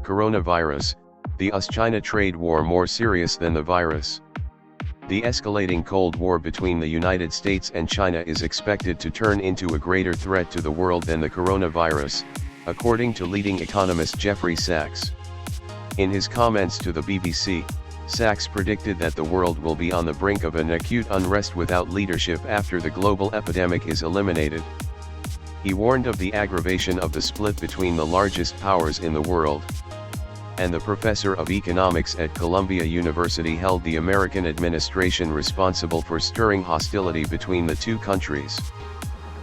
Coronavirus, the US-China trade war more serious than the virus. The escalating Cold War between the United States and China is expected to turn into a greater threat to the world than the coronavirus, according to leading economist Jeffrey Sachs. In his comments to the BBC, Sachs predicted that the world will be on the brink of an acute unrest without leadership after the global epidemic is eliminated. He warned of the aggravation of the split between the largest powers in the world. And the professor of economics at Columbia University held the American administration responsible for stirring hostility between the two countries.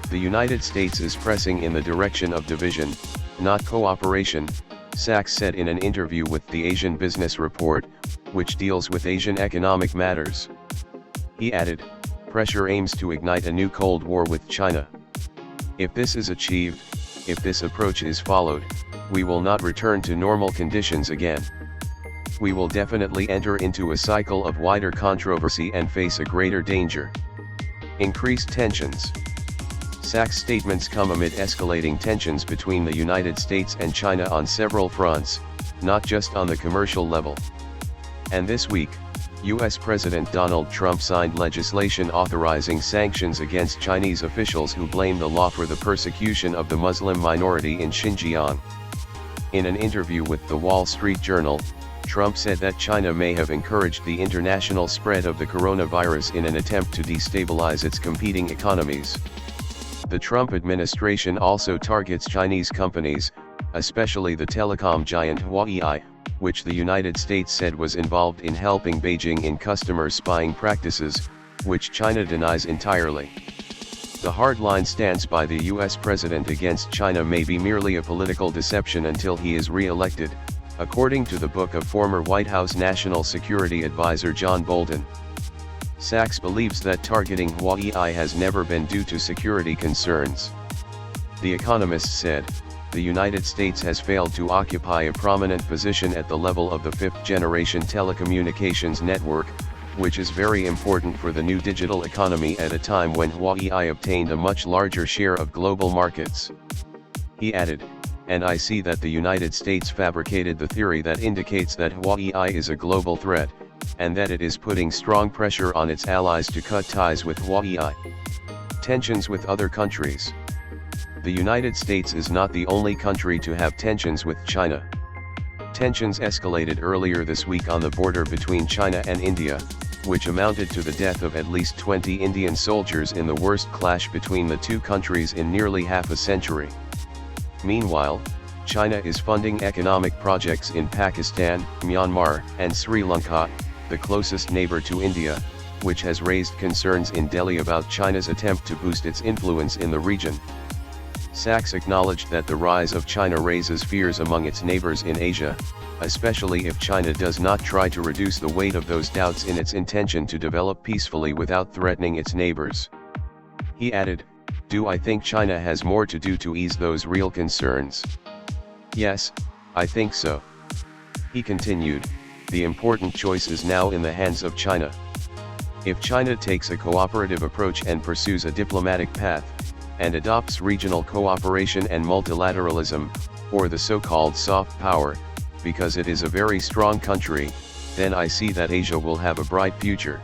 The United States is pressing in the direction of division, not cooperation, Sachs said in an interview with the Asian Business Report, which deals with Asian economic matters. He added, "Pressure aims to ignite a new Cold War with China. If this is achieved, if this approach is followed, we will not return to normal conditions again. We will definitely enter into a cycle of wider controversy and face a greater danger. Increased tensions." Sachs' statements come amid escalating tensions between the United States and China on several fronts, not just on the commercial level. And this week, U.S. President Donald Trump signed legislation authorizing sanctions against Chinese officials who blame the law for the persecution of the Muslim minority in Xinjiang. In an interview with the Wall Street Journal, Trump said that China may have encouraged the international spread of the coronavirus in an attempt to destabilize its competing economies. The Trump administration also targets Chinese companies, especially the telecom giant Huawei, which the United States said was involved in helping Beijing in customer spying practices, which China denies entirely. The hardline stance by the US president against China may be merely a political deception until he is re-elected, according to the book of former White House National Security Advisor John Bolton. Sachs believes that targeting Huawei has never been due to security concerns. The Economist said, "The United States has failed to occupy a prominent position at the level of the fifth-generation telecommunications network, which is very important for the new digital economy at a time when Huawei obtained a much larger share of global markets." He added, "And I see that the United States fabricated the theory that indicates that Huawei is a global threat, and that it is putting strong pressure on its allies to cut ties with Huawei." Tensions with other countries. The United States is not the only country to have tensions with China. Tensions escalated earlier this week on the border between China and India, which amounted to the death of at least 20 Indian soldiers in the worst clash between the two countries in nearly half a century. Meanwhile, China is funding economic projects in Pakistan, Myanmar, and Sri Lanka, the closest neighbor to India, which has raised concerns in Delhi about China's attempt to boost its influence in the region. Sachs acknowledged that the rise of China raises fears among its neighbors in Asia, especially if China does not try to reduce the weight of those doubts in its intention to develop peacefully without threatening its neighbors. He added, "Do I think China has more to do to ease those real concerns? Yes, I think so." He continued, "The important choice is now in the hands of China. If China takes a cooperative approach and pursues a diplomatic path, and adopts regional cooperation and multilateralism, or the so-called soft power, because it is a very strong country, then I see that Asia will have a bright future."